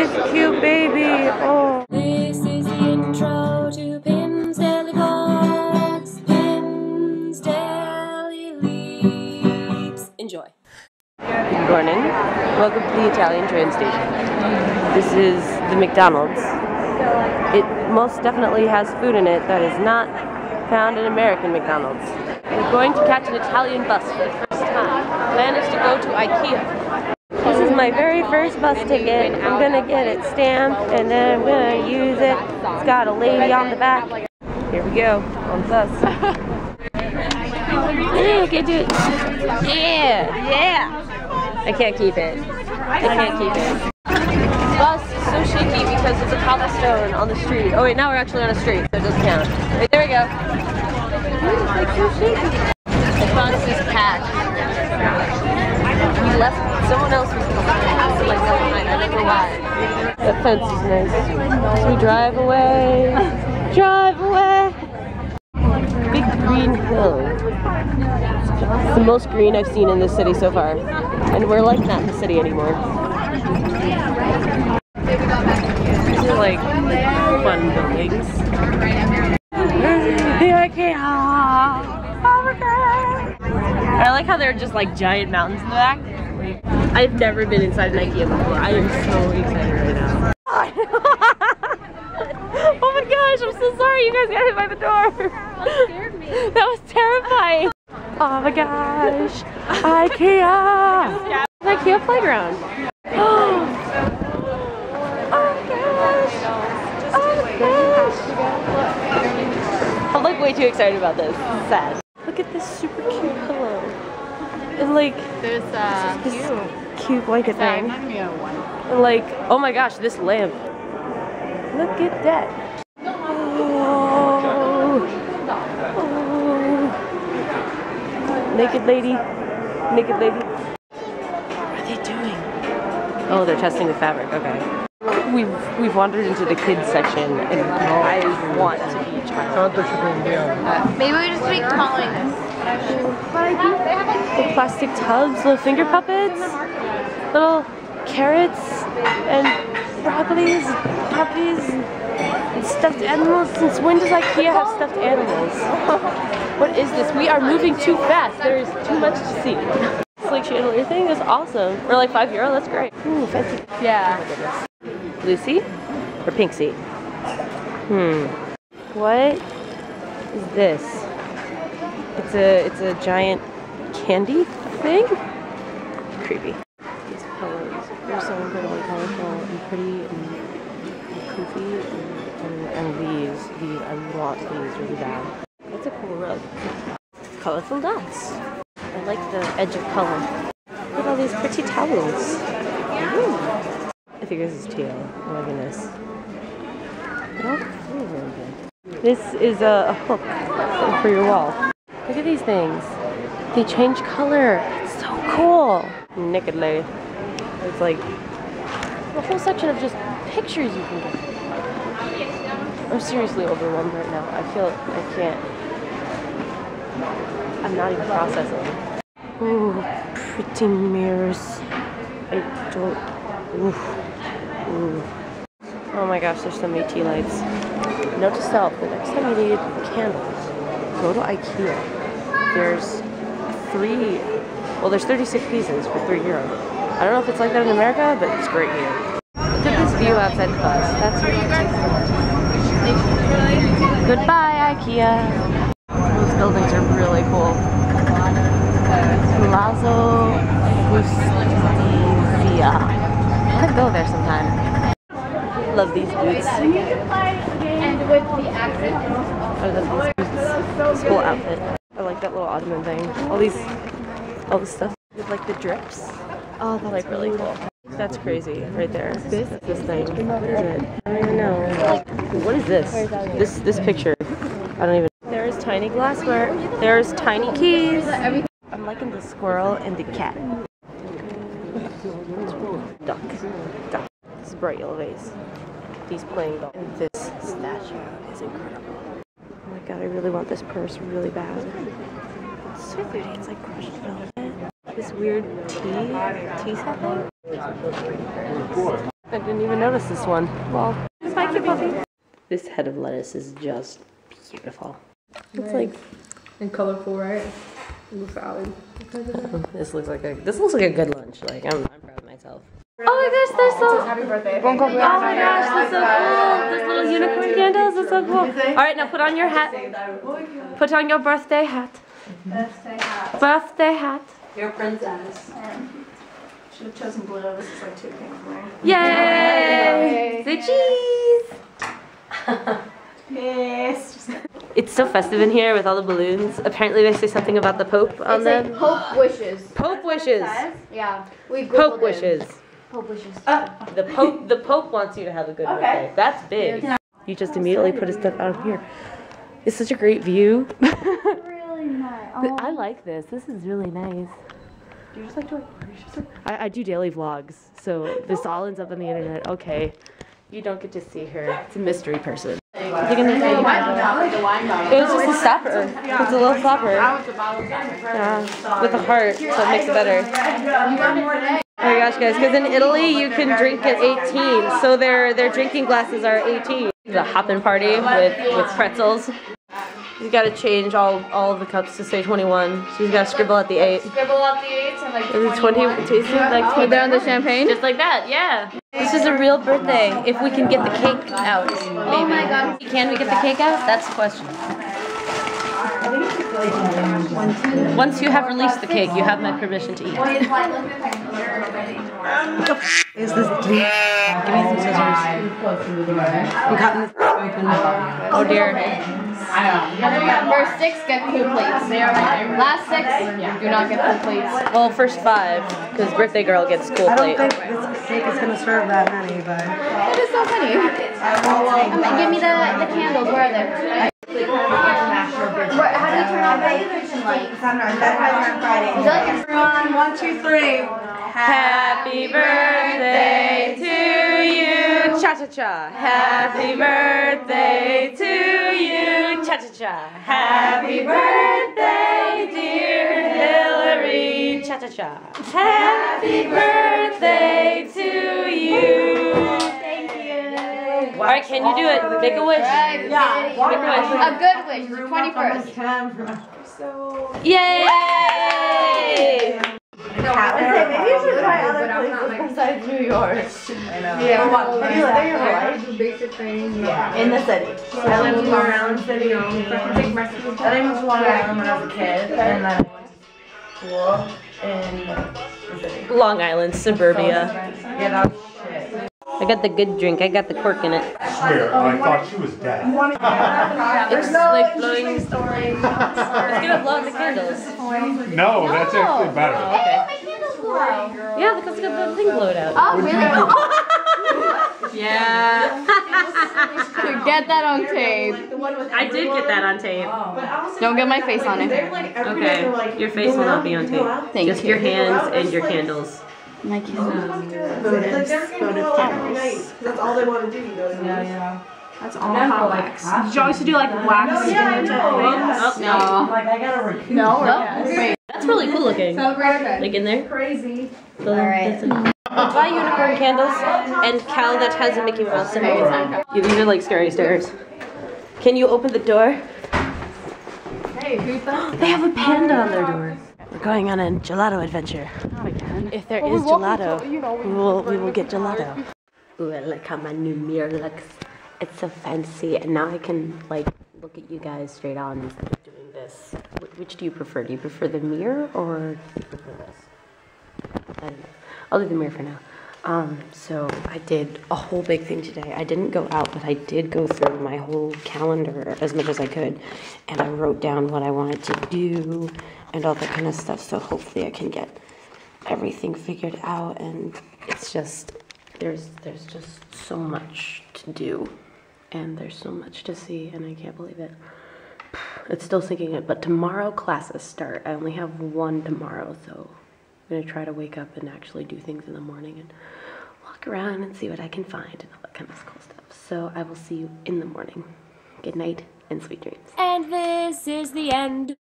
this cute baby. Oh. This is the intro to Pim's Daily Vlogs. Pim's Daily Leaps. Enjoy. Good morning. Welcome to the Italian train station. This is the McDonald's. It most definitely has food in it that is not found in American McDonald's. We're going to catch an Italian bus for the first time. Plan is to go to Ikea. This is my very first bus ticket. I'm gonna get it stamped and then I'm gonna use it. It's got a lady on the back. Here we go, on the bus. Yeah, I can do it. Yeah, yeah. I can't keep it. I can't keep it. Bus is so shaky because it's a cobblestone on the street. Oh wait, now we're actually on a street, so it doesn't count. Wait, there we go. It's like so shaky. I found this cat. We left, someone else was behind, so like I don't know why. That fence is nice. So we drive away. Drive away. Big green hill. It's the most green I've seen in this city so far. And we're like not in the city anymore. These are like fun buildings. The Ikea! Oh my god! I like how they're just like giant mountains in the back. I've never been inside an Ikea before. I am so excited right now. Oh my gosh, I'm so sorry you guys got hit by the door. That scared me. That was terrifying. Oh my gosh. Ikea! An Ikea playground. Oh my gosh. Oh my gosh. I'm like way too excited about this. It's sad. Look at this super cute pillow. And like There's this cute blanket thing. And like, oh my gosh, this lamp. Look at that. Oh. Oh. Naked lady. Naked lady. What are they doing? Oh, they're testing the fabric. Okay. We've wandered into the kids section, and I want to be a child. maybe we just keep calling this. Little plastic tubs, little finger puppets, little carrots, and broccolis, puppies, and stuffed animals. Since when does Ikea have stuffed animals? What is this? We are moving too fast. There is too much to see. This like chandelier thing is awesome. For like €5, that's great. Ooh, fancy. Yeah. Oh my goodness. Blue seat or pink seat? What is this? It's a giant candy thing? Creepy. These pillows, they're so incredibly colorful and pretty and poofy and these, I want these really bad. That's a cool rug. Colorful dots. I like the edge of color. Look at all these pretty towels. Ooh. I think this is teal. Oh my goodness. This is a hook for your wall. Look at these things. They change color. It's so cool. Naked lady. It's like a whole section of just pictures you can get. I'm seriously overwhelmed right now. I feel I can't. I'm not even processing. Ooh, pretty mirrors. I don't. Ooh. Ooh. Oh my gosh, there's so many tea lights. Note to self, the next time you need candles, go to Ikea. There's there's 36 pieces for €3. I don't know if it's like that in America, but it's great here. Look at this view outside the bus. That's really goodbye, Ikea. These buildings are really cool. Palazzo Gustivia. I could go there sometime. Love these boots. And with the accent. I love these boots. This whole outfit. I like that little ottoman thing. All this stuff with like the drips. Oh, that's like really cool. That's crazy right there. This thing. What is it? I don't even know. Like, what is this? This picture. I don't even. There's tiny glassware. There's tiny keys. I'm liking the squirrel and the cat. Duck. This is bright yellow vase. These playing dolls. And this statue is incredible. Oh my god, I really want this purse really bad. It's so pretty. It's like crushed velvet. This weird tea set thing. A didn't even notice this one. Well, hi, cute puppy. This head of lettuce is just beautiful. It's like and colorful, right? The salad. this looks like a good lunch. Like I'm proud of myself. Oh, there's so. Happy birthday! Oh my gosh, that's so cool! Those little unicorn candles, that's so cool. All right, now put on your hat. Put on your birthday hat. Birthday hat. Birthday hat. Your princess. Should have chosen blue. This is like too pink for me. Yay! Say cheese! Yes. It's so festive in here with all the balloons. Apparently they say something about the Pope on them. Pope wishes. Pope wishes. Yeah. We Pope wishes. Pope wishes. The Pope wants you to have a good birthday. That's big. You just immediately put his stuff out here. It's such a great view. Really nice. I like this. This is really nice. Do you just like to I do daily vlogs, so this all ends up on the internet. Okay. You don't get to see her. It's a mystery person. It was just a stopper. It's a little stopper. Yeah, with a heart, so it makes it better. Oh my gosh, guys, because in Italy you can drink at 18, so their drinking glasses are 18. It's a hoppin' party with pretzels. You gotta change all of the cups to say 21. So you gotta scribble at the 8. Scribble out the 8s and like 20. Put down the champagne? Just like that, yeah. This is a real birthday. If we can get the cake out, maybe. Oh my god. Can we get the cake out? That's the question. Once you have released the cake, you have my permission to eat. Is this? Give me some scissors. I'm cutting this open. Oh dear. First 6 get cool plates. Last 6 do not get cool plates. Well, first 5, because birthday girl gets cool plate. I don't think this cake is gonna serve that many, but It is so funny. Give me the candles. Where are they? How do you turn off the kitchen lights? Would you like everyone? 1, 2, 3. Happy birthday to you, cha-cha-cha. Happy birthday to you, cha-cha-cha. Happy birthday, dear Hillary, cha-cha-cha. Happy birthday to you. Thank you. All right, can you do it? Make a wish. Yeah. Make a wish. A good wish. The 21st. Yay! Maybe you should try other places besides New York. I know. Yeah, have you lived there your whole life? Basic things. Yeah, in the city. I lived in Long Island City. I lived in Long Island when I was a kid, and then I went to school in the city. Long Island, suburbia. Yeah, that was shit. I got the good drink. I got the cork in it. I swear, I thought she was dead. It's like blowing. It's gonna blow out the candles. No, that's actually better. Oh, okay. Yeah, because the thing blew it out. Oh, really? Yeah. Get that on tape. I did get that on tape. Don't get my face on it. Okay. Your face will not be on tape. Thank Just you. your hands and your candles. My candles. That's all they want to do. That's all hot wax. Did you always do like wax? Oh, No. Like I got a raccoon. No? Wait. that's really cool looking. Like in there. Crazy. Alright. Buy unicorn candles and Cal that has a Mickey Mouse symbol. These are like scary stairs. Can you open the door? Hey, who's that? They have a panda on their door. We're going on a gelato adventure. If there is gelato, we will get gelato. Ooh, I like how my new mirror looks. It's so fancy, and now I can like look at you guys straight on instead of doing this. Which do you prefer? Do you prefer the mirror or do you prefer this? I don't know. I'll do the mirror for now. So I did a whole big thing today. I didn't go out, but I did go through my whole calendar as much as I could, and I wrote down what I wanted to do and all that kind of stuff. So hopefully I can get everything figured out. And it's just there's just so much to do, and there's so much to see, and I can't believe it. It's still sinking in. But tomorrow classes start. I only have one tomorrow, so I'm gonna try to wake up and actually do things in the morning and walk around and see what I can find and all that kind of cool stuff. So I will see you in the morning. Good night and sweet dreams. And this is the end.